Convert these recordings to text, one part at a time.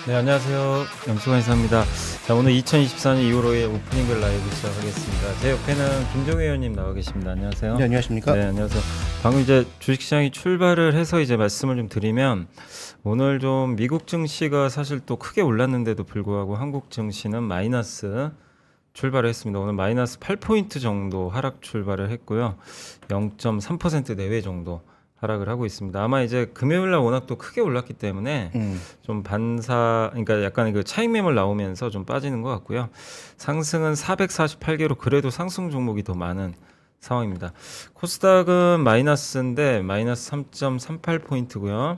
네, 안녕하세요. 염수관 이사입니다. 자, 오늘 2024년 2월 5일 오프닝 라이브 시작하겠습니다. 제 옆에는 김종혜 의원님 나와 계십니다. 안녕하세요. 네, 안녕하십니까? 네, 안녕하세요. 방금 이제 주식시장이 출발을 해서 이제 말씀을 좀 드리면 오늘 좀 미국 증시가 사실 또 크게 올랐는데도 불구하고 한국 증시는 마이너스 출발을 했습니다. 오늘 마이너스 8포인트 정도 하락 출발을 했고요. 0.3% 내외 정도 하락을 하고 있습니다. 아마 이제 금요일 날 워낙 또 크게 올랐기 때문에 좀 그러니까 약간 그 차익 매물 나오면서 좀 빠지는 것 같고요. 상승은 448개로 그래도 상승 종목이 더 많은 상황입니다. 코스닥은 마이너스인데 마이너스 3.38포인트고요.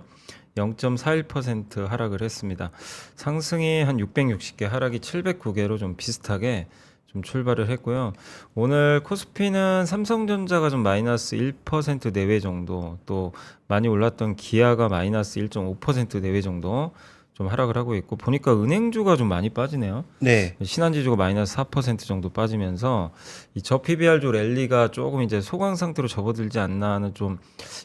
0.41% 하락을 했습니다. 상승이 한 660개, 하락이 709개로 좀 비슷하게 좀 출발을 했고요. 오늘 코스피는 삼성전자가 좀 마이너스 1% 내외 정도, 또 많이 올랐던 기아가 마이너스 1.5% 내외 정도 좀 하락을 하고 있고, 보니까 은행주가 좀 많이 빠지네요. 네. 신한지주가 마이너스 4% 정도 빠지면서 이 저PBR조 랠리가 조금 이제 소강 상태로 접어들지 않나 하는 좀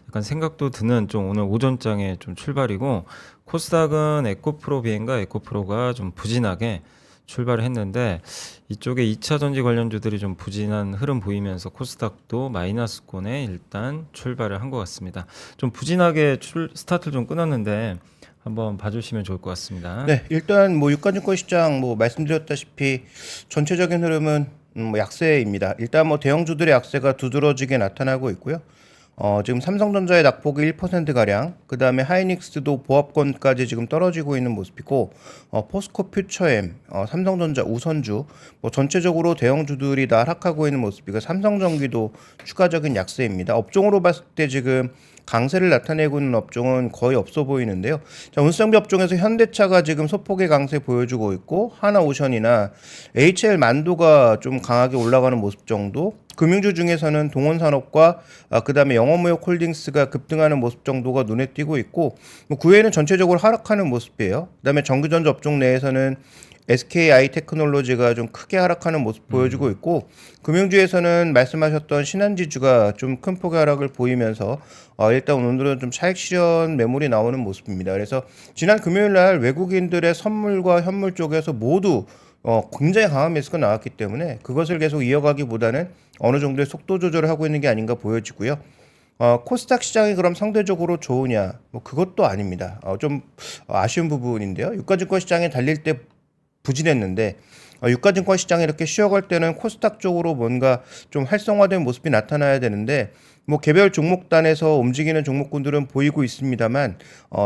약간 생각도 드는 좀 오늘 오전장에 좀 출발이고, 코스닥은 에코프로 비행과 에코프로가 좀 부진하게 출발을 했는데 이쪽에 2차 전지 관련주들이 좀 부진한 흐름 보이면서 코스닥도 마이너스권에 일단 출발을 한 것 같습니다. 좀 부진하게 스타트를 좀 끊었는데 한번 봐주시면 좋을 것 같습니다. 네, 일단 뭐 유가증권 시장 뭐 말씀드렸다시피 전체적인 흐름은 뭐 약세입니다. 일단 뭐 대형주들의 약세가 두드러지게 나타나고 있고요. 지금 삼성전자의 낙폭이 1% 가량, 그 다음에 하이닉스도 보합권까지 지금 떨어지고 있는 모습이고, 포스코 퓨처엠, 삼성전자 우선주, 뭐 전체적으로 대형주들이 다 하락하고 있는 모습이고, 삼성전기도 추가적인 약세입니다. 업종으로 봤을 때 지금 강세를 나타내고 있는 업종은 거의 없어 보이는데요. 자, 운수장비 업종에서 현대차가 지금 소폭의 강세 보여주고 있고, 하나오션이나 HL 만도가 좀 강하게 올라가는 모습 정도, 금융주 중에서는 동원산업과 그다음에 영어무역 홀딩스가 급등하는 모습 정도가 눈에 띄고 있고, 그 외에는 전체적으로 하락하는 모습이에요. 그다음에 전기전자 업종 내에서는 SKI 테크놀로지가 좀 크게 하락하는 모습 보여주고 있고, 금융주에서는 말씀하셨던 신한지주가 좀 큰 폭의 하락을 보이면서 일단 오늘은 좀 차익 실현 매물이 나오는 모습입니다. 그래서 지난 금요일 날 외국인들의 선물과 현물 쪽에서 모두 굉장히 강한 매수가 나왔기 때문에 그것을 계속 이어가기보다는 어느 정도의 속도 조절을 하고 있는 게 아닌가 보여지고요. 코스닥 시장이 그럼 상대적으로 좋으냐? 뭐 그것도 아닙니다. 좀 아쉬운 부분인데요. 유가증권 시장에 달릴 때 부진했는데 유가증권 시장이 이렇게 쉬어갈 때는 코스닥 쪽으로 뭔가 좀 활성화된 모습이 나타나야 되는데 뭐 개별 종목단에서 움직이는 종목군들은 보이고 있습니다만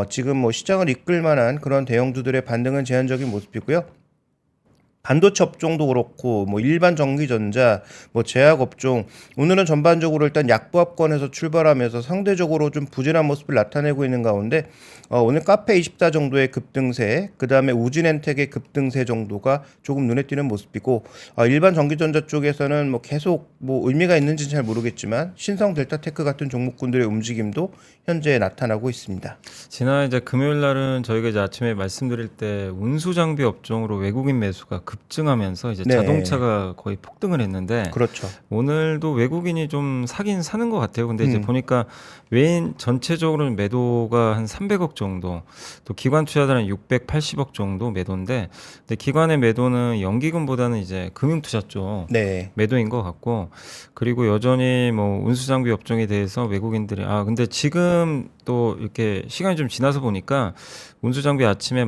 지금 뭐 시장을 이끌 만한 그런 대형주들의 반등은 제한적인 모습이고요. 반도체 업종도 그렇고 뭐 일반 전기전자, 뭐 제약 업종 오늘은 전반적으로 일단 약보합권에서 출발하면서 상대적으로 좀 부진한 모습을 나타내고 있는 가운데 오늘 카페24 정도의 급등세, 그 다음에 우진엔텍의 급등세 정도가 조금 눈에 띄는 모습이고 일반 전기전자 쪽에서는 뭐 계속 뭐 의미가 있는지는 잘 모르겠지만 신성 델타테크 같은 종목군들의 움직임도 현재 나타나고 있습니다. 지난 이제 금요일 날은 저희가 이제 아침에 말씀드릴 때 운수 장비 업종으로 외국인 매수가 급증하면서 이제 네. 자동차가 거의 폭등을 했는데 그렇죠. 오늘도 외국인이 좀 사긴 사는 것 같아요. 근데 이제 보니까 외인 전체적으로는 매도가 한 300억 정도, 또 기관 투자자는 680억 정도 매도인데, 근데 기관의 매도는 연기금보다는 이제 금융투자 쪽 네. 매도인 것 같고, 그리고 여전히 뭐 운수장비 업종에 대해서 외국인들이 근데 지금 또 이렇게 시간이 좀 지나서 보니까 운수장비 아침에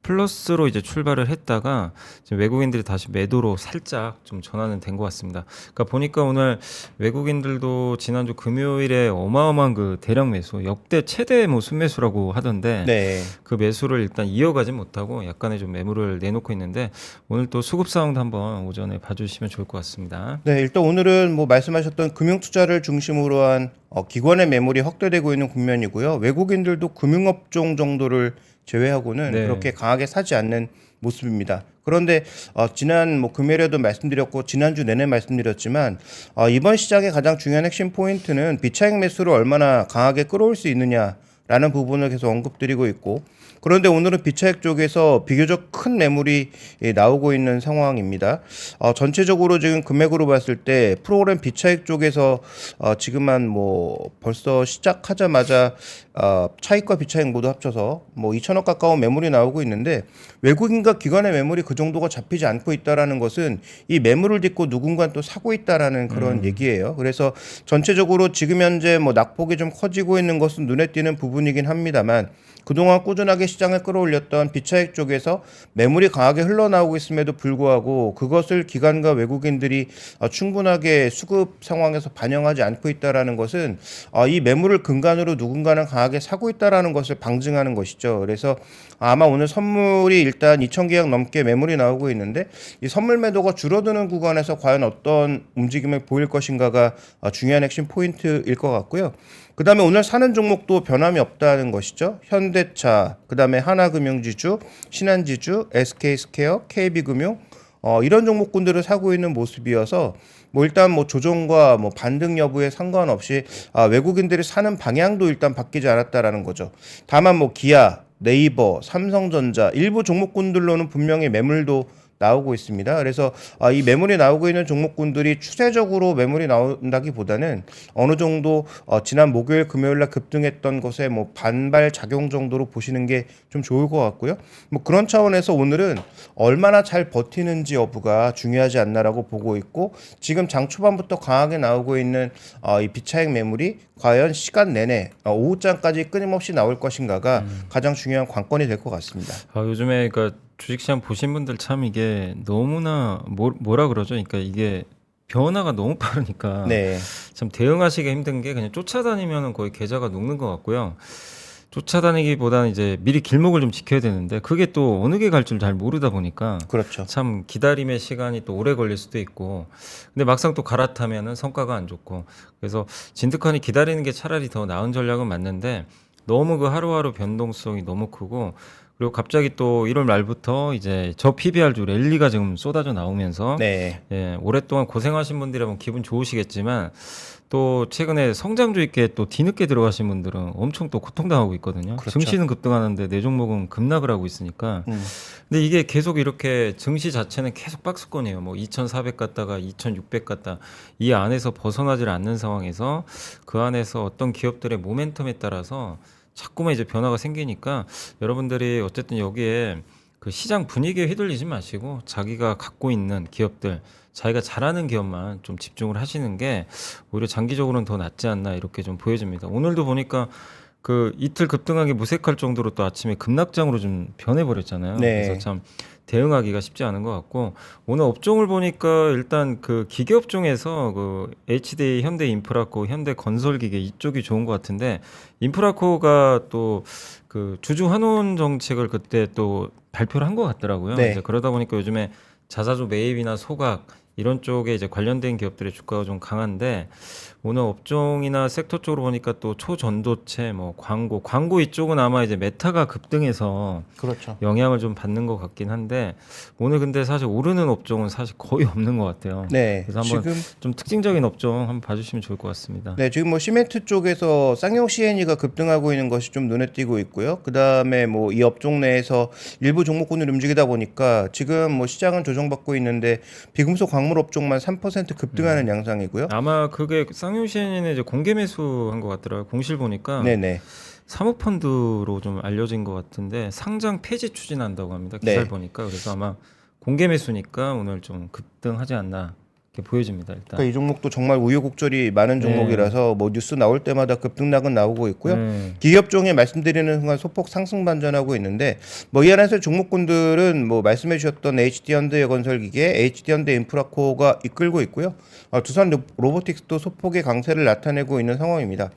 플러스로 이제 출발을 했다가 지금 외국인들이 다시 매도로 살짝 좀 전환은 된 것 같습니다. 그러니까 보니까 오늘 외국인들도 지난주 금요일에 어마어마한 그 대량 매수, 역대 최대 뭐 순매수라고 하던데 네. 그 매수를 일단 이어가지 못하고 약간의 좀 매물을 내놓고 있는데 오늘 또 수급 상황도 한번 오전에 봐주시면 좋을 것 같습니다. 네, 일단 오늘은 뭐 말씀하셨던 금융 투자를 중심으로 한 기관의 매물이 확대되고 있는 국면이고요. 외국인들도 금융업종 정도를 제외하고는 네. 그렇게 강하게 사지 않는 모습입니다. 그런데 지난 뭐 금요일에도 말씀드렸고 지난주 내내 말씀드렸지만 이번 시장의 가장 중요한 핵심 포인트는 비차익 매수를 얼마나 강하게 끌어올 수 있느냐라는 부분을 계속 언급드리고 있고, 그런데 오늘은 비차익 쪽에서 비교적 큰 매물이 나오고 있는 상황입니다. 전체적으로 지금 금액으로 봤을 때 프로그램 비차익 쪽에서 지금 한 뭐 벌써 시작하자마자 차익과 비차익 모두 합쳐서 뭐 2천억 가까운 매물이 나오고 있는데 외국인과 기관의 매물이 그 정도가 잡히지 않고 있다라는 것은 이 매물을 딛고 누군가 또 사고 있다라는 그런 얘기예요. 그래서 전체적으로 지금 현재 뭐 낙폭이 좀 커지고 있는 것은 눈에 띄는 부분이긴 합니다만 그동안 꾸준하게 시장을 끌어올렸던 비차익 쪽에서 매물이 강하게 흘러나오고 있음에도 불구하고 그것을 기관과 외국인들이 충분하게 수급 상황에서 반영하지 않고 있다라는 것은 이 매물을 근간으로 누군가는 강하게 사고 있다라는 것을 방증하는 것이죠. 그래서 아마 오늘 선물이 일단 2,000계약 넘게 매물이 나오고 있는데 이 선물 매도가 줄어드는 구간에서 과연 어떤 움직임을 보일 것인가가 중요한 핵심 포인트일 것 같고요. 그 다음에 오늘 사는 종목도 변함이 없다는 것이죠. 현대차, 그 다음에 하나금융지주, 신한지주, SK스퀘어, KB금융 이런 종목군들을 사고 있는 모습이어서 뭐 일단 뭐 조정과 뭐 반등 여부에 상관없이 외국인들이 사는 방향도 일단 바뀌지 않았다라는 거죠. 다만 뭐 기아, 네이버, 삼성전자 일부 종목군들로는 분명히 매물도 나오고 있습니다. 그래서 이 매물이 나오고 있는 종목군들이 추세적으로 매물이 나온다기보다는 어느 정도 지난 목요일, 금요일 날 급등했던 것에 뭐 반발 작용 정도로 보시는 게 좀 좋을 것 같고요. 뭐 그런 차원에서 오늘은 얼마나 잘 버티는지 여부가 중요하지 않나라고 보고 있고 지금 장 초반부터 강하게 나오고 있는 이 비차익 매물이 과연 시간 내내 오후장까지 끊임없이 나올 것인가가 가장 중요한 관건이 될 것 같습니다. 요즘에 그러니까 주식시장 보신 분들 참 이게 너무나 뭐라 그러죠? 그러니까 이게 변화가 너무 빠르니까 네. 참 대응하시기 힘든 게 그냥 쫓아다니면 거의 계좌가 녹는 것 같고요. 쫓아다니기보다는 이제 미리 길목을 좀 지켜야 되는데 그게 또 어느 게 갈 줄 잘 모르다 보니까 그렇죠. 참 기다림의 시간이 또 오래 걸릴 수도 있고 근데 막상 또 갈아타면은 성과가 안 좋고 그래서 진득하니 기다리는 게 차라리 더 나은 전략은 맞는데 너무 그 하루하루 변동성이 너무 크고 그리고 갑자기 또 1월 말부터 이제 저 PBR주 랠리가 지금 쏟아져 나오면서 네. 예, 오랫동안 고생하신 분들이라면 기분 좋으시겠지만 또 최근에 성장주 있게 또 뒤늦게 들어가신 분들은 엄청 또 고통당하고 있거든요. 그렇죠. 증시는 급등하는데 내 종목은 급락을 하고 있으니까. 근데 이게 계속 이렇게 증시 자체는 계속 박스권이에요. 뭐 2,400 갔다가 2,600 갔다 이 안에서 벗어나질 않는 상황에서 그 안에서 어떤 기업들의 모멘텀에 따라서 자꾸만 이제 변화가 생기니까 여러분들이 어쨌든 여기에 그 시장 분위기에 휘둘리지 마시고 자기가 갖고 있는 기업들 자기가 잘하는 기업만 좀 집중을 하시는 게 오히려 장기적으로는 더 낫지 않나 이렇게 좀 보여집니다. 오늘도 보니까 그 이틀 급등하기 무색할 정도로 또 아침에 급락장으로 좀 변해버렸잖아요. 네. 그래서 참 대응하기가 쉽지 않은 것 같고 오늘 업종을 보니까 일단 그 기계업 중에서 그 HD, 현대인프라코, 현대건설기계 이쪽이 좋은 것 같은데 인프라코가 또 그 주주 환원 정책을 그때 또 발표를 한 것 같더라고요. 네. 이제 그러다 보니까 요즘에 자사주 매입이나 소각 이런 쪽에 이제 관련된 기업들의 주가가 좀 강한데 오늘 업종이나 섹터 쪽으로 보니까 또 초전도체, 뭐 광고 이쪽은 아마 이제 메타가 급등해서 그렇죠. 영향을 좀 받는 것 같긴 한데 오늘 근데 사실 오르는 업종은 사실 거의 없는 것 같아요. 네. 그래서 한번 지금 좀 특징적인 업종 한번 봐주시면 좋을 것 같습니다. 네, 지금 뭐 시멘트 쪽에서 쌍용 CNE가 급등하고 있는 것이 좀 눈에 띄고 있고요. 그다음에 뭐 이 업종 내에서 일부 종목군을 움직이다 보니까 지금 뭐 시장은 조정받고 있는데 비금속 광물 업종만 3% 급등하는 양상이고요. 아마 그게 쌍용시엔이는 이제 공개 매수한 것 같더라고요. 공실 보니까 네네. 사모펀드로 좀 알려진 것 같은데 상장 폐지 추진한다고 합니다. 기사를 네. 보니까 그래서 아마 공개 매수니까 오늘 좀 급등하지 않나 이렇게 보여집니다. 일단. 그러니까 이 종목도 정말 우여곡절이 많은 종목이라서 뭐 뉴스 나올 때마다 급등락은 나오고 있고요. 네. 기업종에 말씀드리는 순간 소폭 상승 반전하고 있는데 뭐 이 안에서 종목군들은 뭐 말씀해 주셨던 HD현대건설기계, HD현대인프라코가 이끌고 있고요. 두산 로보틱스도 소폭의 강세를 나타내고 있는 상황입니다.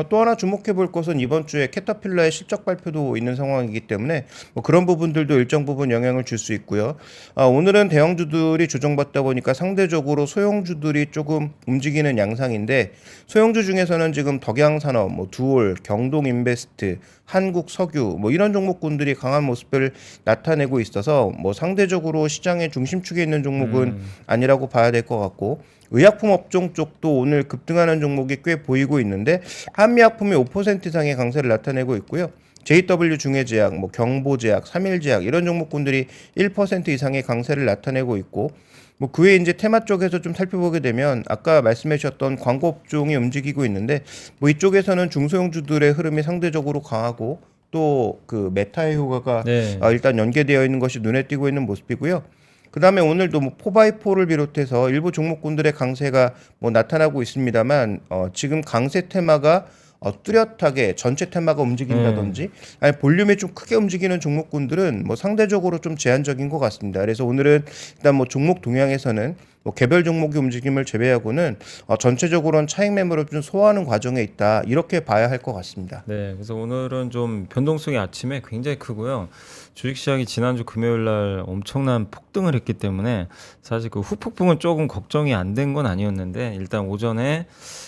또 하나 주목해 볼 것은 이번 주에 캐터필러의 실적 발표도 있는 상황이기 때문에 뭐 그런 부분들도 일정 부분 영향을 줄 수 있고요. 오늘은 대형주들이 조정받다 보니까 상대적으로 소형주들이 조금 움직이는 양상인데 소형주 중에서는 지금 덕양산업, 뭐 두올, 경동인베스트, 한국석유 뭐 이런 종목군들이 강한 모습을 나타내고 있어서 뭐 상대적으로 시장의 중심축에 있는 종목은 아니라고 봐야 될 것 같고 의약품 업종 쪽도 오늘 급등하는 종목이 꽤 보이고 있는데 한미약품이 5% 이상의 강세를 나타내고 있고요. JW 중해제약, 뭐 경보제약, 삼일제약 이런 종목군들이 1% 이상의 강세를 나타내고 있고 뭐 그 외에 이제 테마 쪽에서 좀 살펴보게 되면 아까 말씀해 주셨던 광고 업종이 움직이고 있는데 뭐 이쪽에서는 중소형주들의 흐름이 상대적으로 강하고 또 그 메타의 효과가 네. 일단 연계되어 있는 것이 눈에 띄고 있는 모습이고요. 그다음에 오늘도 뭐 4x4를 비롯해서 일부 종목군들의 강세가 뭐 나타나고 있습니다만 지금 강세 테마가 뚜렷하게 전체 테마가 움직인다든지 아니 볼륨이 좀 크게 움직이는 종목군들은 뭐 상대적으로 좀 제한적인 것 같습니다. 그래서 오늘은 일단 뭐 종목 동향에서는 뭐 개별 종목의 움직임을 제외하고는 전체적으로는 차익 매물을 좀 소화하는 과정에 있다 이렇게 봐야 할 것 같습니다. 네, 그래서 오늘은 좀 변동성이 아침에 굉장히 크고요. 주식시장이 지난주 금요일 날 엄청난 폭등을 했기 때문에 사실 그 후폭풍은 조금 걱정이 안 된 건 아니었는데 일단 오전에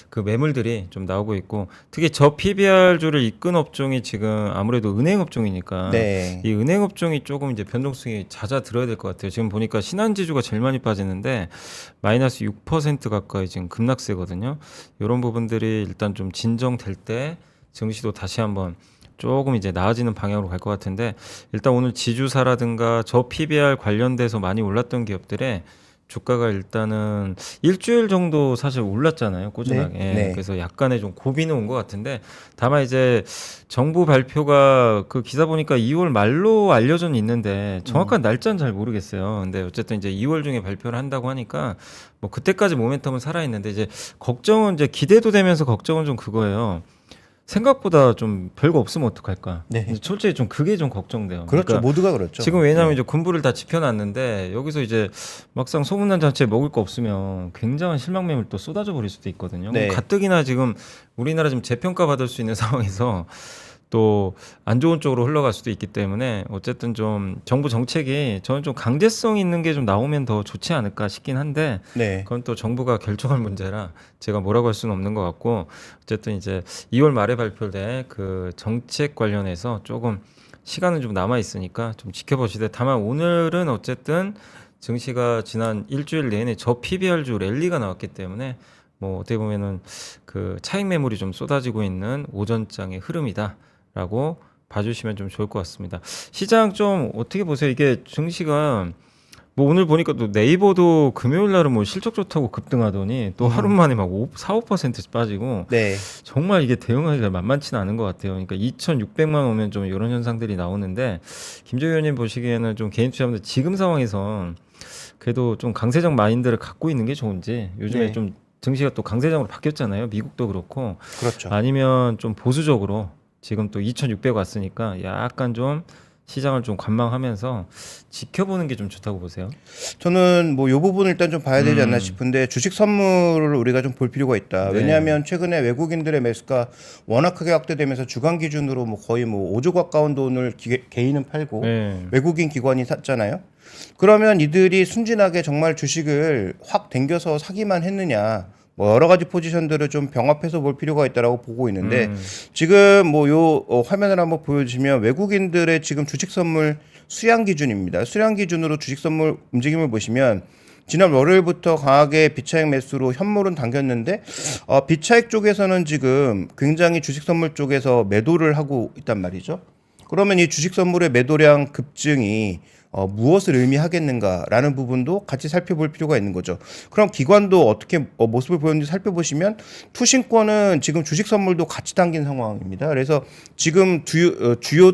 그 매물들이 좀 나오고 있고 특히 저 PBR주를 이끈 업종이 지금 아무래도 은행 업종이니까 네. 이 은행 업종이 조금 이제 변동성이 잦아들어야 될 것 같아요. 지금 보니까 신한지주가 제일 많이 빠지는데 마이너스 6% 가까이 지금 급락세거든요. 이런 부분들이 일단 좀 진정될 때 증시도 다시 한번 조금 이제 나아지는 방향으로 갈 것 같은데 일단 오늘 지주사라든가 저 PBR 관련돼서 많이 올랐던 기업들의 주가가 일단은 일주일 정도 사실 올랐잖아요, 꾸준하게. 네. 네. 그래서 약간의 좀 고비는 온 것 같은데 다만 이제 정부 발표가 그 기사 보니까 2월 말로 알려져 있는데 정확한 날짜는 잘 모르겠어요. 근데 어쨌든 이제 2월 중에 발표를 한다고 하니까 뭐 그때까지 모멘텀은 살아 있는데 이제 걱정은 이제 기대도 되면서 걱정은 좀 그거예요. 생각보다 좀 별거 없으면 어떡할까? 네. 솔직히 좀 그게 좀 걱정돼요. 그렇죠. 그러니까 모두가 그렇죠. 지금 왜냐하면 네. 이제 군부를 다 지펴놨는데 여기서 이제 막상 소문난 잔치에 먹을 거 없으면 굉장한 실망 매물 또 쏟아져 버릴 수도 있거든요. 네. 가뜩이나 지금 우리나라 지금 재평가 받을 수 있는 상황에서 또 안 좋은 쪽으로 흘러갈 수도 있기 때문에 어쨌든 좀 정부 정책이 저는 좀 강제성 있는 게 좀 나오면 더 좋지 않을까 싶긴 한데 네. 그건 또 정부가 결정할 문제라 제가 뭐라고 할 수는 없는 것 같고 어쨌든 이제 2월 말에 발표될 그 정책 관련해서 조금 시간은 좀 남아 있으니까 좀 지켜보시되 다만 오늘은 어쨌든 증시가 지난 일주일 내내 저 PBR주 랠리가 나왔기 때문에 뭐 어떻게 보면은 그 차익 매물이 좀 쏟아지고 있는 오전장의 흐름이다라고 봐주시면 좀 좋을 것 같습니다. 시장 좀 어떻게 보세요? 이게 증시가 뭐 오늘 보니까 또 네이버도 금요일 날은 뭐 실적 좋다고 급등하더니 또 하루 만에 막 4, 5% 빠지고 네. 정말 이게 대응하기가 만만치는 않은 것 같아요. 그러니까 2,600만 오면 좀 이런 현상들이 나오는데 김재규 의원님 보시기에는 좀 개인 투자자분들 지금 상황에서 그래도 좀 강세적 마인드를 갖고 있는 게 좋은지 요즘에 네. 좀 증시가 또 강세적으로 바뀌었잖아요. 미국도 그렇고 그렇죠. 아니면 좀 보수적으로 지금 또 2,600 왔으니까 약간 좀 시장을 좀 관망하면서 지켜보는 게 좀 좋다고 보세요. 저는 뭐 이 부분을 일단 좀 봐야 되지 않나 싶은데 주식 선물을 우리가 좀 볼 필요가 있다. 네. 왜냐하면 최근에 외국인들의 매수가 워낙 크게 확대되면서 주간 기준으로 뭐 거의 뭐 5조 가까운 돈을 개인은 팔고 네. 외국인 기관이 샀잖아요. 그러면 이들이 순진하게 정말 주식을 확 당겨서 사기만 했느냐? 뭐 여러 가지 포지션들을 좀 병합해서 볼 필요가 있다라고 보고 있는데 지금 뭐 요 화면을 한번 보여주시면 외국인들의 지금 주식 선물 수량 기준입니다. 수량 기준으로 주식 선물 움직임을 보시면 지난 월요일부터 강하게 비차익 매수로 현물은 당겼는데 비차익 쪽에서는 지금 굉장히 주식 선물 쪽에서 매도를 하고 있단 말이죠. 그러면 이 주식 선물의 매도량 급증이 무엇을 의미하겠는가라는 부분도 같이 살펴볼 필요가 있는 거죠. 그럼 기관도 어떻게 모습을 보였는지 살펴보시면 투신권은 지금 주식 선물도 같이 당긴 상황입니다. 그래서 지금 주요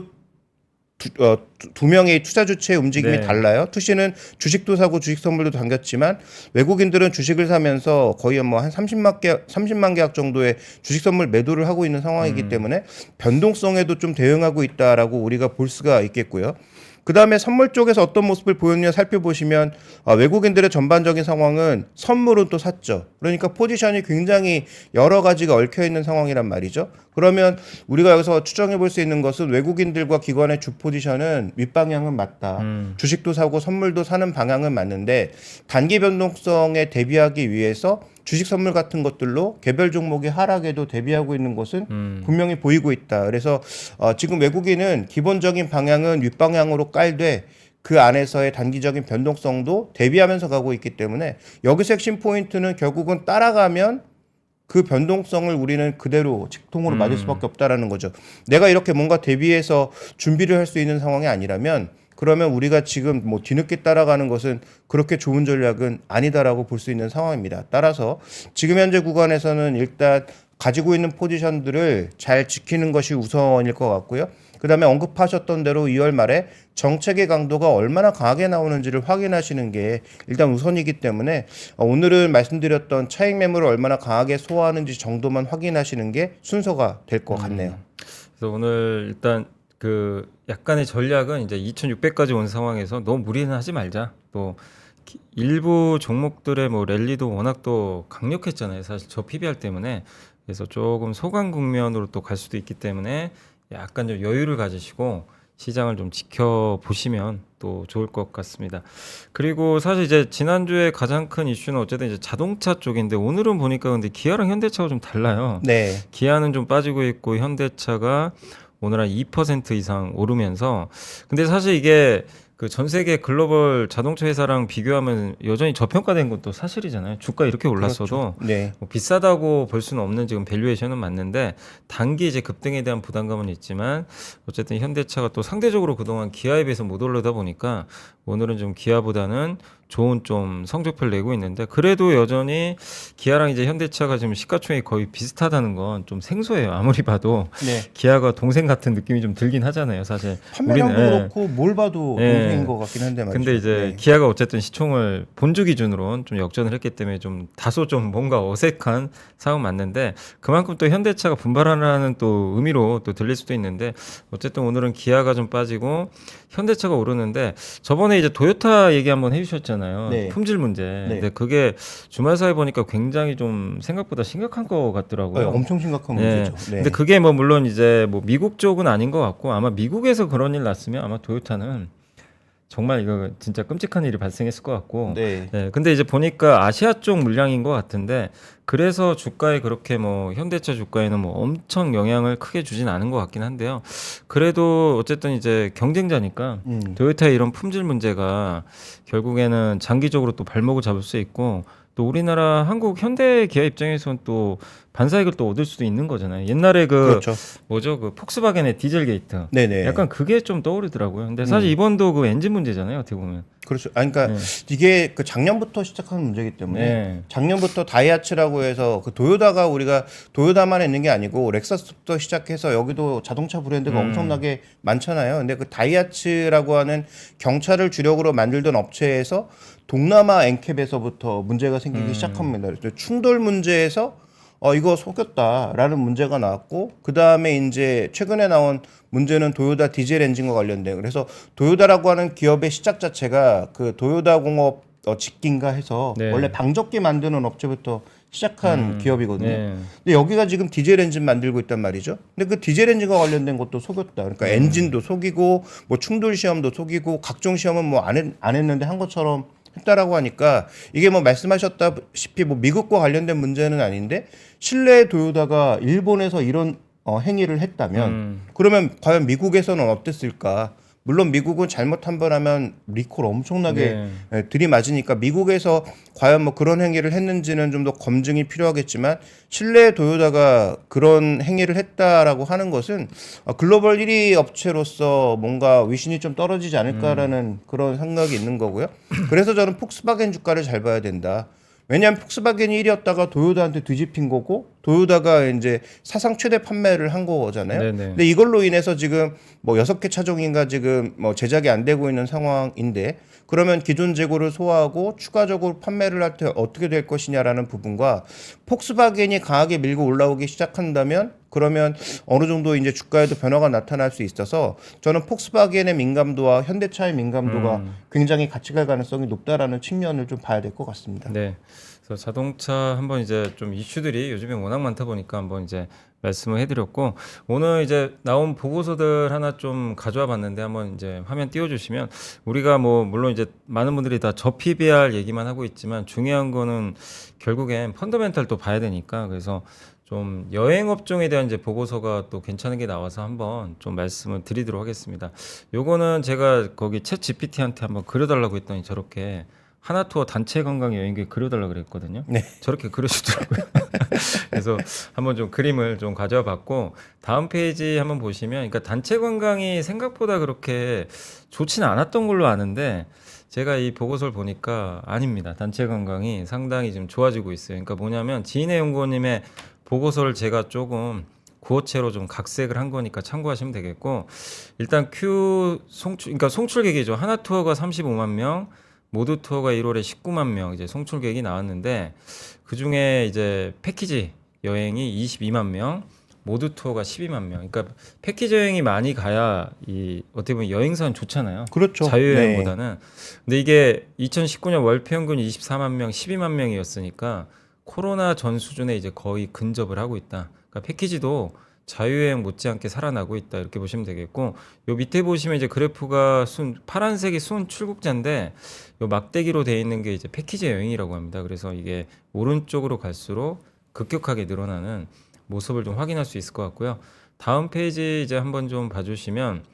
두 명의 투자 주체의 움직임이 네. 달라요. 투시는 주식도 사고 주식 선물도 당겼지만 외국인들은 주식을 사면서 거의 뭐 한 30만 계약 정도의 주식 선물 매도를 하고 있는 상황이기 때문에 변동성에도 좀 대응하고 있다라고 우리가 볼 수가 있겠고요. 그 다음에 선물 쪽에서 어떤 모습을 보였느냐 살펴보시면 외국인들의 전반적인 상황은 선물은 또 샀죠. 그러니까 포지션이 굉장히 여러 가지가 얽혀 있는 상황이란 말이죠. 그러면 우리가 여기서 추정해 볼 수 있는 것은 외국인들과 기관의 주 포지션은 윗방향은 맞다. 주식도 사고 선물도 사는 방향은 맞는데 단기 변동성에 대비하기 위해서 주식 선물 같은 것들로 개별 종목의 하락에도 대비하고 있는 것은 분명히 보이고 있다. 그래서 지금 외국인은 기본적인 방향은 윗방향으로 깔되 그 안에서의 단기적인 변동성도 대비하면서 가고 있기 때문에 여기서 핵심 포인트는 결국은 따라가면 그 변동성을 우리는 그대로 직통으로 맞을 수밖에 없다라는 거죠. 내가 이렇게 뭔가 대비해서 준비를 할 수 있는 상황이 아니라면 그러면 우리가 지금 뭐 뒤늦게 따라가는 것은 그렇게 좋은 전략은 아니다라고 볼 수 있는 상황입니다. 따라서 지금 현재 구간에서는 일단 가지고 있는 포지션들을 잘 지키는 것이 우선일 것 같고요. 그다음에 언급하셨던 대로 2월 말에 정책의 강도가 얼마나 강하게 나오는지를 확인하시는 게 일단 우선이기 때문에 오늘은 말씀드렸던 차익 매물을 얼마나 강하게 소화하는지 정도만 확인하시는 게 순서가 될 것 같네요. 그래서 오늘 일단 그 약간의 전략은 이제 2,600까지 온 상황에서 너무 무리는 하지 말자. 또 일부 종목들의 뭐 랠리도 워낙 또 강력했잖아요. 사실 저 PBR 때문에. 그래서 조금 소강 국면으로 또 갈 수도 있기 때문에 약간 좀 여유를 가지시고 시장을 좀 지켜보시면 또 좋을 것 같습니다. 그리고 사실 이제 지난주에 가장 큰 이슈는 어쨌든 이제 자동차 쪽인데 오늘은 보니까 근데 기아랑 현대차가 좀 달라요. 네. 기아는 좀 빠지고 있고 현대차가 오늘 한 2% 이상 오르면서 근데 사실 이게 그 전 세계 글로벌 자동차 회사랑 비교하면 여전히 저평가된 것도 사실이잖아요. 주가 이렇게 올랐어도 그렇죠. 네. 뭐 비싸다고 볼 수는 없는 지금 밸류에이션은 맞는데 단기 이제 급등에 대한 부담감은 있지만 어쨌든 현대차가 또 상대적으로 그동안 기아에 비해서 못 오르다 보니까 오늘은 좀 기아보다는 좋은 좀 성적표를 내고 있는데 그래도 여전히 기아랑 이제 현대차가 지금 시가총액이 거의 비슷하다는 건 좀 생소해요. 아무리 봐도 네. 기아가 동생 같은 느낌이 좀 들긴 하잖아요. 사실 판매량도 우리는, 그렇고 뭘 봐도 예. 동생인 것 같긴 한데 말이죠. 근데 이제 네. 기아가 어쨌든 시총을 본주 기준으로는 좀 역전을 했기 때문에 좀 다소 좀 뭔가 어색한 상황 맞는데 그만큼 또 현대차가 분발하라는 또 의미로 또 들릴 수도 있는데 어쨌든 오늘은 기아가 좀 빠지고 현대차가 오르는데 저번에 이제 도요타 얘기 한번 해주셨잖아요. 네. 품질 문제. 네. 근데 그게 주말 사이 보니까 굉장히 좀 생각보다 심각한 것 같더라고요. 엄청 심각한 네. 문제죠. 네. 근데 그게 뭐 물론 이제 뭐 미국 쪽은 아닌 것 같고 아마 미국에서 그런 일 났으면 아마 도요타는 정말 이거 진짜 끔찍한 일이 발생했을 것 같고. 네. 네. 근데 이제 보니까 아시아 쪽 물량인 것 같은데 그래서 주가에 그렇게 뭐 현대차 주가에는 뭐 엄청 영향을 크게 주진 않은 것 같긴 한데요. 그래도 어쨌든 이제 경쟁자니까 도요타의 이런 품질 문제가 결국에는 장기적으로 또 발목을 잡을 수 있고 또 우리나라 한국 현대 기아 입장에서는 또 반사이익을 또 얻을 수도 있는 거잖아요. 옛날에 그 그렇죠. 뭐죠? 그 폭스바겐의 디젤 게이트. 네네. 약간 그게 좀 떠오르더라고요. 근데 사실 이번도 그 엔진 문제잖아요. 어떻게 보면. 그렇죠. 아니, 그러니까 이게 그 작년부터 시작한 문제이기 때문에 네. 작년부터 다이하츠라고 해서 그 도요다가 우리가 도요다만 있는 게 아니고 렉서스부터 시작해서 여기도 자동차 브랜드가 엄청나게 많잖아요. 근데 그 다이하츠라고 하는 경차를 주력으로 만들던 업체에서 동남아 엔캡에서부터 문제가 생기기 시작합니다. 그래서 충돌 문제에서 이거 속였다라는 문제가 나왔고 그 다음에 이제 최근에 나온 문제는 도요다 디젤 엔진과 관련된 그래서 도요다라고 하는 기업의 시작 자체가 그 도요다 공업 직기인가 해서 네. 원래 방적기 만드는 업체부터 시작한 기업이거든요. 네. 근데 여기가 지금 디젤 엔진 만들고 있단 말이죠. 근데 그 디젤 엔진과 관련된 것도 속였다. 그러니까 엔진도 속이고 뭐 충돌 시험도 속이고 각종 시험은 뭐 안 했는데 한 것처럼 했다라고 하니까 이게 뭐 말씀하셨다시피 뭐 미국과 관련된 문제는 아닌데 실내 도요다가 일본에서 이런 행위를 했다면 그러면 과연 미국에서는 어땠을까? 물론 미국은 잘못 한 번 하면 리콜 엄청나게 들이맞으니까 미국에서 과연 뭐 그런 행위를 했는지는 좀 더 검증이 필요하겠지만 실내 도요다가 그런 행위를 했다라고 하는 것은 글로벌 1위 업체로서 뭔가 위신이 좀 떨어지지 않을까라는 그런 생각이 있는 거고요. 그래서 저는 폭스바겐 주가를 잘 봐야 된다. 왜냐하면 폭스바겐이 1위였다가 도요다한테 뒤집힌 거고 도요다가 이제 사상 최대 판매를 한 거잖아요. 네네. 근데 이걸로 인해서 지금 뭐 6개 차종인가 지금 뭐 제작이 안 되고 있는 상황인데 그러면 기존 재고를 소화하고 추가적으로 판매를 할 때 어떻게 될 것이냐라는 부분과 폭스바겐이 강하게 밀고 올라오기 시작한다면 그러면 어느 정도 이제 주가에도 변화가 나타날 수 있어서 저는 폭스바겐의 민감도와 현대차의 민감도가 굉장히 같이 갈 가능성이 높다라는 측면을 좀 봐야 될 것 같습니다. 네. 그래서 자동차 한번 이제 좀 이슈들이 요즘에 워낙 많다 보니까 한번 이제 말씀을 해드렸고 오늘 이제 나온 보고서들 하나 좀 가져와 봤는데 한번 이제 화면 띄워주시면 우리가 뭐 물론 이제 많은 분들이 다 저 PBR 얘기만 하고 있지만 중요한 거는 결국엔 펀더멘탈 또 봐야 되니까 그래서 좀 여행 업종에 대한 이제 보고서가 또 괜찮은 게 나와서 한번 좀 말씀을 드리도록 하겠습니다. 요거는 제가 거기 챗 GPT한테 한번 그려달라고 했더니 저렇게 하나투어 단체 관광 여행객 그려달라 그랬거든요. 네. 저렇게 그려주더라고요. 그래서 한번 좀 그림을 좀 가져와 봤고 다음 페이지 한번 보시면 그러니까 단체 관광이 생각보다 그렇게 좋지는 않았던 걸로 아는데 제가 이 보고서를 보니까 아닙니다. 단체 관광이 상당히 좀 좋아지고 있어요. 그러니까 뭐냐면 지인의 연구원님의 보고서를 제가 조금 구어체로 좀 각색을 한 거니까 참고하시면 되겠고 일단 그러니까 송출객이죠. 하나 투어가 35만 명, 모두 투어가 1월에 19만 명 이제 송출객이 나왔는데 그 중에 이제 패키지 여행이 22만 명, 모두 투어가 12만 명. 그러니까 패키지 여행이 많이 가야 이 어떻게 보면 여행사는 좋잖아요. 그렇죠. 자유여행보다는. 근데 이게 2019년 월 평균 24만 명, 12만 명이었으니까 코로나 전 수준에 이제 거의 근접을 하고 있다. 그러니까 패키지도 자유여행 못지않게 살아나고 있다 이렇게 보시면 되겠고 요 밑에 보시면 이제 그래프가 파란색이 순 출국자인데 요 막대기로 되어 있는 게 이제 패키지 여행이라고 합니다. 그래서 이게 오른쪽으로 갈수록 급격하게 늘어나는 모습을 좀 확인할 수 있을 것 같고요. 다음 페이지 이제 한번 좀 봐주시면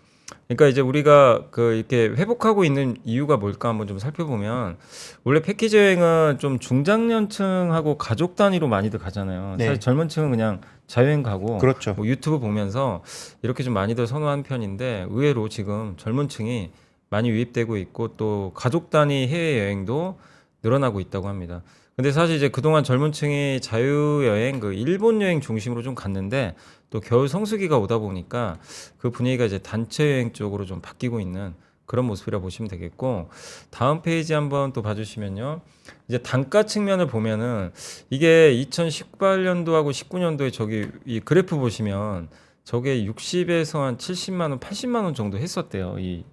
그러니까 이제 우리가 그 이렇게 회복하고 있는 이유가 뭘까 한번 좀 살펴보면 원래 패키지 여행은 좀 중장년층하고 가족 단위로 많이들 가잖아요. 네. 사실 젊은 층은 그냥 자유여행 가고 그렇죠. 뭐 유튜브 보면서 이렇게 좀 많이들 선호한 편인데 의외로 지금 젊은 층이 많이 유입되고 있고 또 가족 단위 해외 여행도 늘어나고 있다고 합니다. 근데 사실 이제 그동안 젊은 층이 자유여행 그 일본 여행 중심으로 좀 갔는데 또 겨울 성수기가 오다 보니까 그 분위기가 이제 단체 여행 쪽으로 좀 바뀌고 있는 그런 모습이라 보시면 되겠고 다음 페이지 한번 또 봐주시면요. 이제 단가 측면을 보면은 이게 2018년도하고 19년도에 저기 이 그래프 보시면 저게 60에서 한 70만 원, 80만 원 정도 했었대요. 이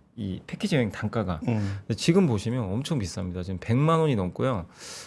패키지 여행 단가가. 근데 지금 보시면 엄청 비쌉니다. 지금 100만 원이 넘고요.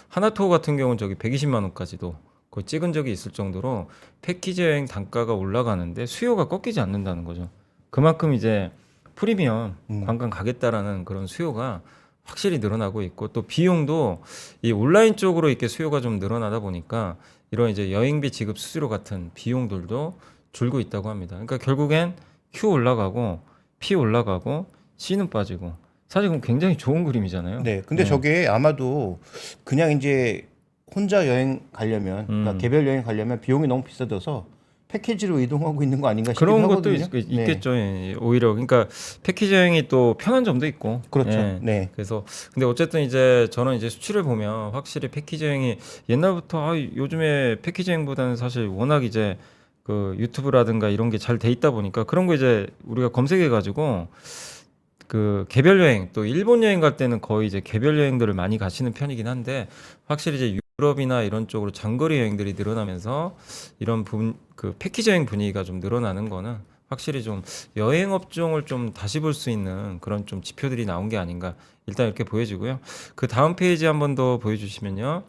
하나투어 같은 경우는 저기 120만 원까지도 거의 찍은 적이 있을 정도로 패키지 여행 단가가 올라가는데 수요가 꺾이지 않는다는 거죠. 그만큼 이제 프리미엄 관광 가겠다라는 그런 수요가 확실히 늘어나고 있고 또 비용도 이 온라인 쪽으로 이렇게 수요가 좀 늘어나다 보니까 이런 이제 여행비 지급 수수료 같은 비용들도 줄고 있다고 합니다. 그러니까 결국엔 Q 올라가고 P 올라가고 C는 빠지고 사실 그럼 굉장히 좋은 그림이잖아요. 네. 근데 저게 아마도 그냥 이제 혼자 여행 가려면 그러니까 개별 여행 가려면 비용이 너무 비싸져서 패키지로 이동하고 있는 거 아닌가 싶기도 그런 것도 하거든요. 있겠죠. 예, 오히려 그러니까 패키지 여행이 또 편한 점도 있고. 그렇죠. 예. 네. 그래서 근데 어쨌든 이제 저는 이제 수치를 보면 확실히 패키지 여행이 옛날부터 요즘에 패키지 여행보다는 사실 워낙 이제 그 유튜브라든가 이런 게 잘 돼 있다 보니까 그런 거 이제 우리가 검색해 가지고 그 개별 여행 또 일본 여행 갈 때는 거의 이제 개별 여행들을 많이 가시는 편이긴 한데 확실히 이제 유럽이나 이런 쪽으로 장거리 여행들이 늘어나면서 이런 그 패키지 여행 분위기가 좀 늘어나는 거는 확실히 좀 여행 업종을 좀 다시 볼 수 있는 그런 좀 지표들이 나온 게 아닌가 일단 이렇게 보여지고요. 그 다음 페이지 한 번 더 보여주시면요.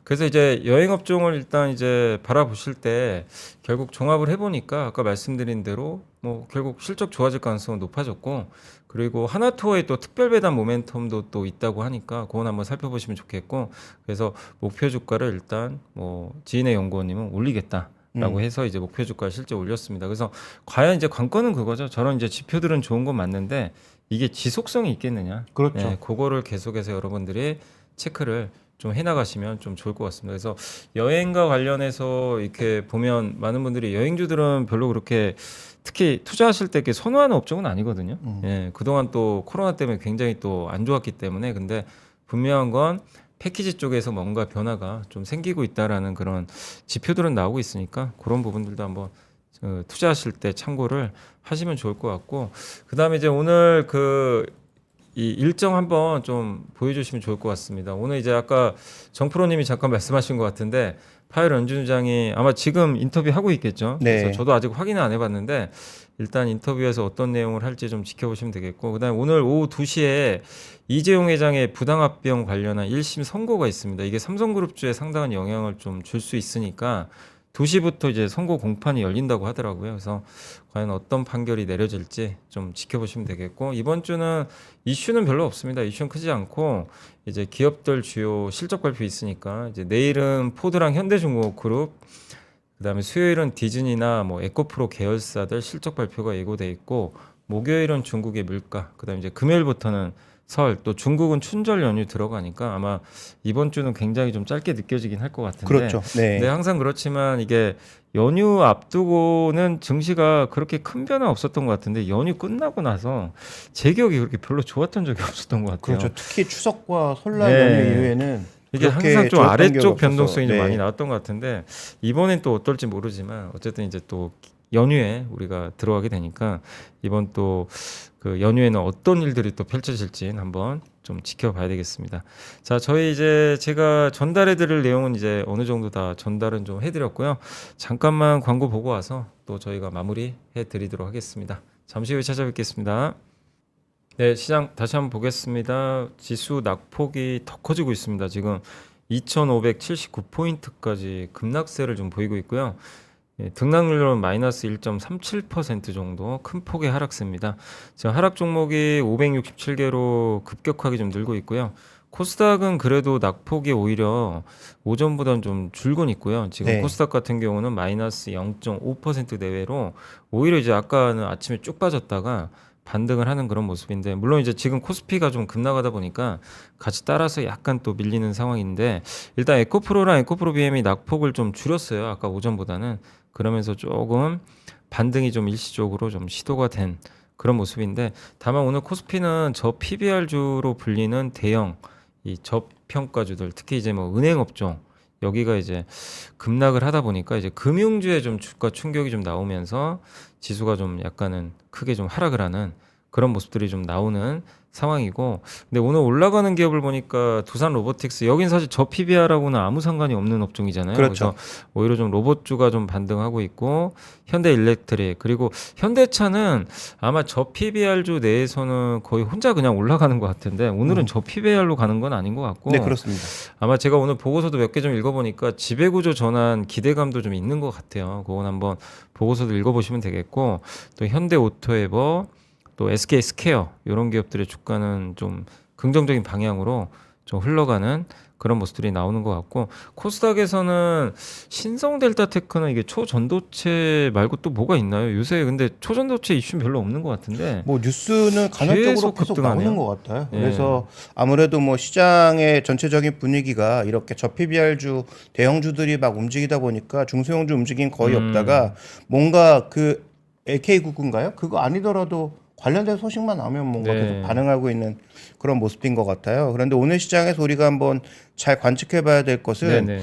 그래서 이제 여행 업종을 일단 이제 바라보실 때 결국 종합을 해보니까 아까 말씀드린 대로 뭐 결국 실적 좋아질 가능성은 높아졌고 그리고 하나투어의 또 특별 배당 모멘텀도 또 있다고 하니까 그건 한번 살펴보시면 좋겠고 그래서 목표 주가를 일단 뭐 지인의 연구원님은 올리겠다라고 해서 이제 목표 주가를 실제 올렸습니다. 그래서 과연 이제 관건은 그거죠. 저런 이제 지표들은 좋은 건 맞는데 이게 지속성이 있겠느냐? 그렇죠. 네, 그거를 계속해서 여러분들이 체크를 좀 해나가시면 좀 좋을 것 같습니다. 그래서 여행과 관련해서 이렇게 보면 많은 분들이 여행주들은 별로 그렇게 특히 투자하실 때 이렇게 선호하는 업종은 아니거든요. 예, 그동안 또 코로나 때문에 굉장히 또 안 좋았기 때문에 근데 분명한 건 패키지 쪽에서 뭔가 변화가 좀 생기고 있다라는 그런 지표들은 나오고 있으니까 그런 부분들도 한번 투자하실 때 참고를 하시면 좋을 것 같고 그다음에 이제 오늘 이 일정 한번 좀 보여주시면 좋을 것 같습니다. 오늘 이제 아까 정프로님이 잠깐 말씀하신 것 같은데 파열 연준장이 아마 지금 인터뷰 하고 있겠죠. 네. 그래서 저도 아직 확인을 안 해봤는데 일단 인터뷰에서 어떤 내용을 할지 좀 지켜보시면 되겠고 그다음에 오늘 오후 2시에 이재용 회장의 부당합병 관련한 1심 선고가 있습니다. 이게 삼성그룹주에 상당한 영향을 좀 줄 수 있으니까 2시부터 이제 선고 공판이 열린다고 하더라고요. 그래서 과연 어떤 판결이 내려질지 좀 지켜보시면 되겠고 이번 주는 이슈는 별로 없습니다. 이슈는 크지 않고 이제 기업들 주요 실적 발표 있으니까 이제 내일은 포드랑 현대중공업그룹 그다음에 수요일은 디즈니나 뭐 에코프로 계열사들 실적 발표가 예고돼 있고 목요일은 중국의 물가 그다음에 이제 금요일부터는 설 또 중국은 춘절 연휴 들어가니까 아마 이번 주는 굉장히 좀 짧게 느껴지긴 할 것 같은데. 그렇죠. 네. 네, 항상 그렇지만 이게 연휴 앞두고는 증시가 그렇게 큰 변화 없었던 것 같은데 연휴 끝나고 나서 제 기억이 그렇게 별로 좋았던 적이 없었던 것 같아요. 그렇죠. 특히 추석과 설날 네. 연휴 이후에는 이게 그렇게 항상 좀 좋았던 아래쪽 기억이 없어서. 변동성이 좀 네. 많이 나왔던 것 같은데 이번엔 또 어떨지 모르지만 어쨌든 이제 또 연휴에 우리가 들어가게 되니까 이번 또 그 연휴에는 어떤 일들이 또 펼쳐질지 한번 좀 지켜봐야 되겠습니다. 자, 저희 이제 제가 전달해드릴 내용은 이제 어느 정도 다 전달은 좀 해드렸고요. 잠깐만 광고 보고 와서 또 저희가 마무리해드리도록 하겠습니다. 잠시 후에 찾아뵙겠습니다. 네, 시장 다시 한번 보겠습니다. 지수 낙폭이 더 커지고 있습니다. 지금 2,579포인트까지 급락세를 좀 보이고 있고요. 예, 등락률은 마이너스 1.37% 정도 큰 폭의 하락세입니다. 지금 하락 종목이 567개로 급격하게 좀 늘고 있고요. 코스닥은 그래도 낙폭이 오히려 오전보다는 좀 줄곤 있고요. 지금 네. 코스닥 같은 경우는 마이너스 0.5% 내외로 오히려 이제 아까는 아침에 쭉 빠졌다가 반등을 하는 그런 모습인데 물론 이제 지금 코스피가 좀 급락하다 보니까 같이 따라서 약간 또 밀리는 상황인데 일단 에코프로랑 에코프로 BM이 낙폭을 좀 줄였어요. 아까 오전보다는 그러면서 조금 반등이 좀 일시적으로 좀 시도가 된 그런 모습인데 다만 오늘 코스피는 저 PBR주로 불리는 대형 이 저평가주들 특히 이제 뭐 은행 업종 여기가 이제 급락을 하다 보니까 이제 금융주에 좀 주가 충격이 좀 나오면서 지수가 좀 약간은 크게 좀 하락을 하는 그런 모습들이 좀 나오는 상황이고 근데 오늘 올라가는 기업을 보니까 두산 로보틱스 여긴 사실 저 PBR하고는 아무 상관이 없는 업종이잖아요. 그렇죠. 그래서 오히려 좀 로봇주가 좀 반등하고 있고 현대일렉트릭 그리고 현대차는 아마 저 PBR주 내에서는 거의 혼자 그냥 올라가는 것 같은데 오늘은 저 PBR로 가는 건 아닌 것 같고 네, 그렇습니다. 아마 제가 오늘 보고서도 몇 개 좀 읽어보니까 지배구조 전환 기대감도 좀 있는 것 같아요. 그건 한번 보고서도 읽어보시면 되겠고 또 현대오토에버 또 SK 스퀘어 이런 기업들의 주가는 좀 긍정적인 방향으로 좀 흘러가는 그런 모습들이 나오는 것 같고 코스닥에서는 신성 델타테크는 이게 초전도체 말고 또 뭐가 있나요? 요새 근데 초전도체 이슈 별로 없는 것 같은데 뭐 뉴스는 간헐적으로 계속 계속 급등하네요. 나오는 것 같아요. 예. 그래서 아무래도 뭐 시장의 전체적인 분위기가 이렇게 저PBR주 대형주들이 막 움직이다 보니까 중소형주 움직임 거의 없다가 뭔가 그 LK국인가요? 그거 아니더라도 관련된 소식만 나오면 뭔가 네. 계속 반응하고 있는 그런 모습인 것 같아요. 그런데 오늘 시장에서 우리가 한번 잘 관측해봐야 될 것은 네네.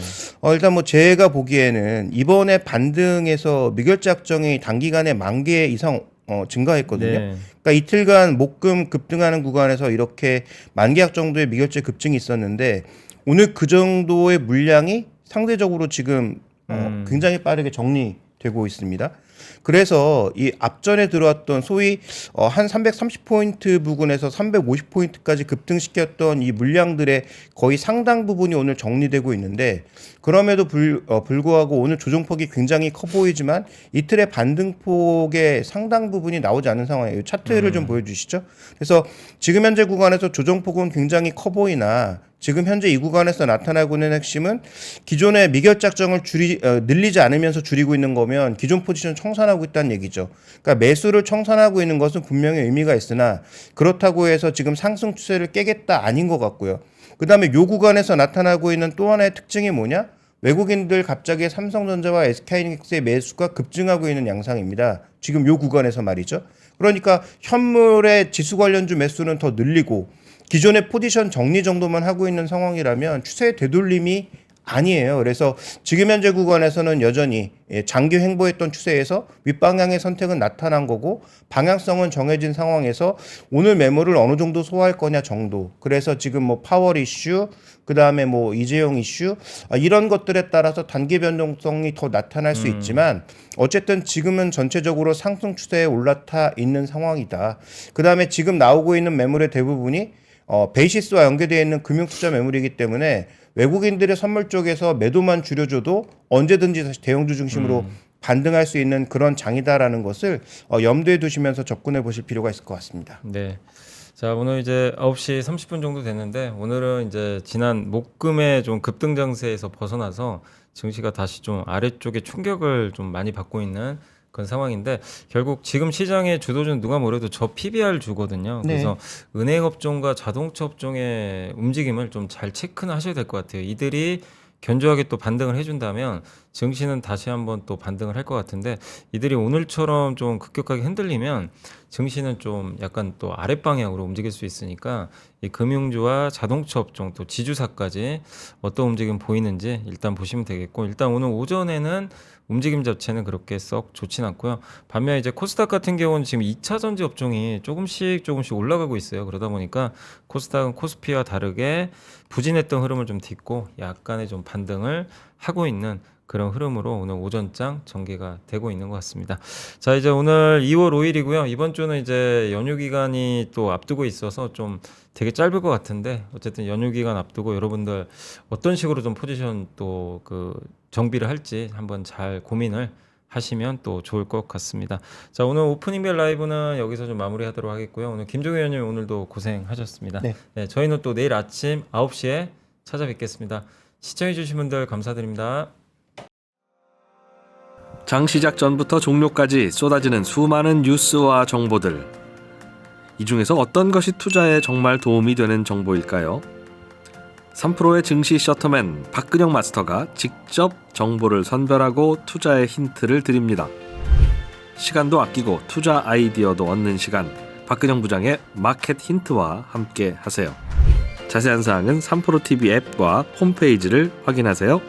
일단 뭐 제가 보기에는 이번에 반등에서 미결제 확정이 단기간에 10,000개 이상 증가했거든요. 네. 그러니까 이틀간 목금 급등하는 구간에서 이렇게 10,000개 정도의 미결제 급증이 있었는데 오늘 그 정도의 물량이 상대적으로 지금 굉장히 빠르게 정리되고 있습니다. 그래서 이 앞전에 들어왔던 소위 한 330포인트 부근에서 350포인트까지 급등시켰던 이 물량들의 거의 상당 부분이 오늘 정리되고 있는데 그럼에도 불구하고 오늘 조정폭이 굉장히 커 보이지만 이틀의 반등폭의 상당 부분이 나오지 않은 상황이에요. 차트를 좀 보여주시죠. 그래서 지금 현재 구간에서 조정폭은 굉장히 커 보이나 지금 현재 이 구간에서 나타나고 있는 핵심은 기존의 미결작정을 늘리지 않으면서 줄이고 있는 거면 기존 포지션 청산하고 있다는 얘기죠. 그러니까 매수를 청산하고 있는 것은 분명히 의미가 있으나 그렇다고 해서 지금 상승 추세를 깨겠다 아닌 것 같고요. 그 다음에 요 구간에서 나타나고 있는 또 하나의 특징이 뭐냐? 외국인들 갑자기 삼성전자와 SK하이닉스의 매수가 급증하고 있는 양상입니다. 지금 요 구간에서 말이죠. 그러니까 현물의 지수 관련주 매수는 더 늘리고 기존의 포지션 정리 정도만 하고 있는 상황이라면 추세의 되돌림이 아니에요. 그래서 지금 현재 구간에서는 여전히 장기 횡보했던 추세에서 윗방향의 선택은 나타난 거고 방향성은 정해진 상황에서 오늘 매물을 어느 정도 소화할 거냐 정도. 그래서 지금 뭐 파월 이슈, 그 다음에 뭐 이재용 이슈 이런 것들에 따라서 단기 변동성이 더 나타날 수 있지만 어쨌든 지금은 전체적으로 상승 추세에 올라타 있는 상황이다. 그 다음에 지금 나오고 있는 매물의 대부분이 베이시스와 연계되어 있는 금융투자 매물이기 때문에 외국인들의 선물 쪽에서 매도만 줄여줘도 언제든지 다시 대형주 중심으로 반등할 수 있는 그런 장이다라는 것을 염두에 두시면서 접근해 보실 필요가 있을 것 같습니다. 네. 자, 오늘 이제 9시 30분 정도 됐는데 오늘은 이제 지난 목금의 좀 급등 장세에서 벗어나서 증시가 다시 좀 아래쪽에 충격을 좀 많이 받고 있는 그런 상황인데 결국 지금 시장의 주도주는 누가 뭐래도 저 PBR 주거든요. 네. 그래서 은행 업종과 자동차 업종의 움직임을 좀 잘 체크는 하셔야 될 것 같아요. 이들이 견조하게 또 반등을 해준다면 증시는 다시 한번 또 반등을 할 것 같은데 이들이 오늘처럼 좀 급격하게 흔들리면 증시는 좀 약간 또 아랫방향으로 움직일 수 있으니까 이 금융주와 자동차 업종 또 지주사까지 어떤 움직임 보이는지 일단 보시면 되겠고 일단 오늘 오전에는 움직임 자체는 그렇게 썩 좋진 않고요. 반면 이제 코스닥 같은 경우는 지금 2차 전지 업종이 조금씩 올라가고 있어요. 그러다 보니까 코스닥은 코스피와 다르게 부진했던 흐름을 좀 딛고 약간의 좀 반등을 하고 있는 그런 흐름으로 오늘 오전장 전개가 되고 있는 것 같습니다. 자, 이제 오늘 2월 5일이고요. 이번 주는 이제 연휴 기간이 또 앞두고 있어서 좀 되게 짧을 것 같은데 어쨌든 연휴 기간 앞두고 여러분들 어떤 식으로 좀 포지션 또 그 정비를 할지 한번 잘 고민을 하시면 또 좋을 것 같습니다. 자, 오늘 오프닝벨 라이브는 여기서 좀 마무리하도록 하겠고요. 오늘 김종현 의원님 오늘도 고생하셨습니다. 네. 네, 저희는 또 내일 아침 9시에 찾아뵙겠습니다. 시청해주신 분들 감사드립니다. 장 시작 전부터 종료까지 쏟아지는 수많은 뉴스와 정보들. 이 중에서 어떤 것이 투자에 정말 도움이 되는 정보일까요? 3프로의 증시 셔터맨 박근영 마스터가 직접 정보를 선별하고 투자의 힌트를 드립니다. 시간도 아끼고 투자 아이디어도 얻는 시간, 박근영 부장의 마켓 힌트와 함께 하세요. 자세한 사항은 3프로 TV 앱과 홈페이지를 확인하세요.